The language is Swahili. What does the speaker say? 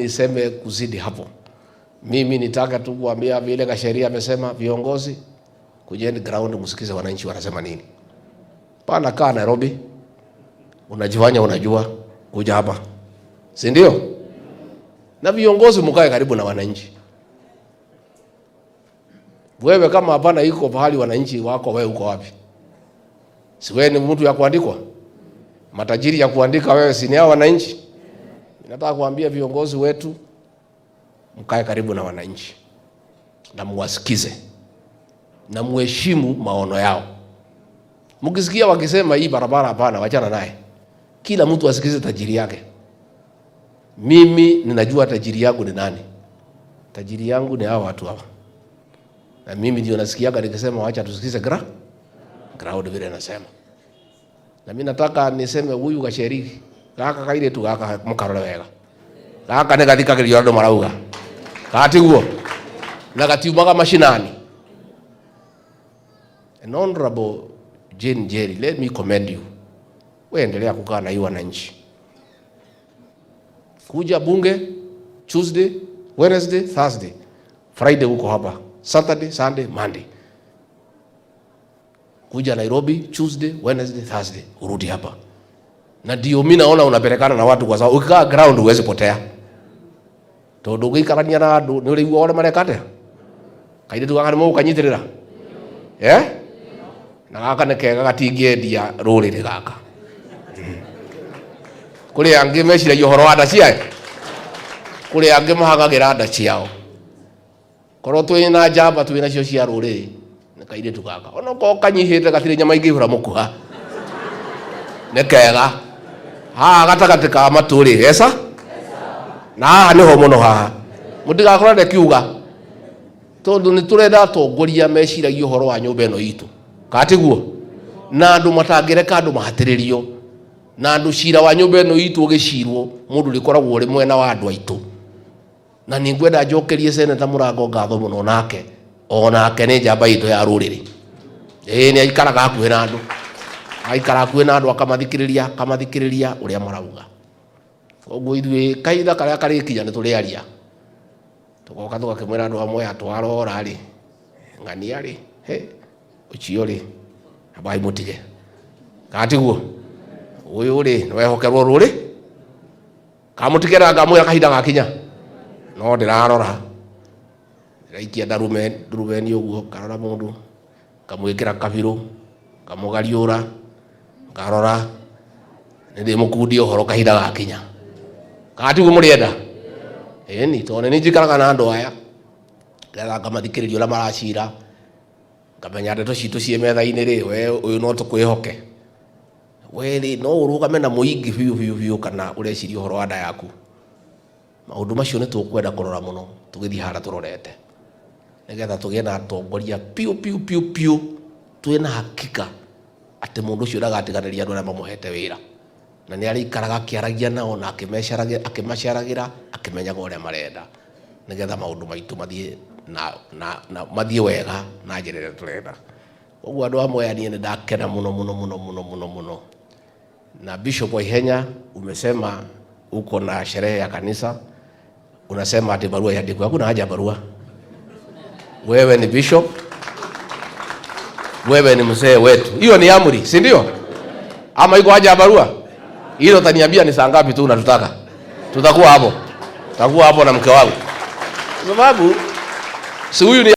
niseme kuzidi hapo. Mimi nitaka tu kuambia vile kasheria amesema, viongozi kujeni ground msikize wananchi wanasema nini. Pana kaa Nairobi unajifanya unajua, kuja hapa, si ndio? Na viongozi mkae karibu na wananchi. Wewe kama hapana iko pahali wananchi wako, wewe uko wapi? Si wewe ni mtu ya kuandikwa? Matajiri ya kuandika wewe si ni hao wananchi? Nataka kuambia viongozi wetu mkae karibu na wananchi na muwasikize na muheshimu maono yao. Mkisikia wakisema hii barabara hapana, wachana naye. Kila mtu asikize tajiri yake. Mimi ninajua tajiri yangu ni nani. Tajiri yangu ni hao watu hawa. Na mimi ndio nasikiaga nikisema wacha tusikize crowd vile nasema. Na mimi nataka niseme huyu Gacheri gaka kaire tu gaka mukarole wega. Gaka negathika kirio ndo marauga. Kati guo. Na gatiumaga mashinani. An honorable Jane Njeri, let me commend you. Wewe endelea kukaa na hiyo wananchi. Kuja bunge Tuesday, Wednesday, Thursday. Friday uko hapa. Saturday, Sunday, Monday. Kuja Nairobi Tuesday, Wednesday, Thursday, urudi hapa. Na ndio mimi naona unapelekana na watu kwa sababu ukikaa ground huwezi potea. Tondu gikarania na andu ni urigwa wale marekate. Kaide tu gakane mo kanyitirira. Na gaka ne kega gatingeendia rurire gaka. Kuri angi mecira yohoro wa ndacia. Kuri angi mahagagira nda ciao. Korwo twina njamba twina cio cia ruriri. Na kaide tu gaka. Ona ko kanyihite gatire nyama ingi hura mukuha. Ne kega. Gatagati ka maturi esa. Na ni ho muno haha. Mutigakora de kiuga. Tondu ni turenda tongoria meciragia uhoro wa nyumba eno itu. Katiguo. Na andu matangireka andu mahatiririo. Na andu cira wa nyumba eno itu ugicirwo mundu rikoragwo uri mwena wa andu aitu. Na ningwenda njokerie Senator Murango ngatho muno nake. Onake ni njamba itu ya ruriri. Ni aikaraga hakuhi na andu. Aikara hakuhi na andu akamathikiriria uria marauga. Koguo ithuĩ kaitha karia karikinya ni turiaria. Tugoka tugakimwira andu amwe atwarora ri. Ng'ania ri. Ucio ri. Abai mutige. Katiguo. Uyu ri wehokerwo ruri. Kamutigera ngamwira kahinda gakinya. No ndirarora. Raikia ndarumeni uguo karora mundu. Kamwikira kabiru. Kamugariura. Ngarora. Ndi mukundi uhoro kahinda gakinya. Katiguo murienda. Ni tone ni njikaraga na andu aya. Ngetha ngamathikiriria uria maracira. Ngamenya ndeto citu cie metha-ini ri we uyu no tukwihoke. We ri no urugame na muingi biu kana ureciria uhoro wa nda yaku. Maundu macio ni tukwenda kurora muno tugithi hara turorete. Nigetha tugie na atongoria piu twina hakika ati mundu ucio ndagatiganĩria andu aria mamuhete wira. Na ni ari ikaraga kiaragia nao na akimacaragira akimenyaga uria marenda. Nigetha maundu maitu mathie na mathie wega na njira iria turenda. Koguo andu amwe ani ni ndakena muno. Na Bishop Waihenya umesema uko na sherehe ya kanisa. Unasema ati barua iandikwe. Hakuna haja barua. Wewe ni bishop. Wewe ni mzee wetu. Hiyo ni amri, si ndio? Ama iko haja barua? Hilo taniambia ni saa ngapi tu unatutaka. Tutakuwa hapo. Tutakuwa hapo na mke wangu. Sababu si huyu ni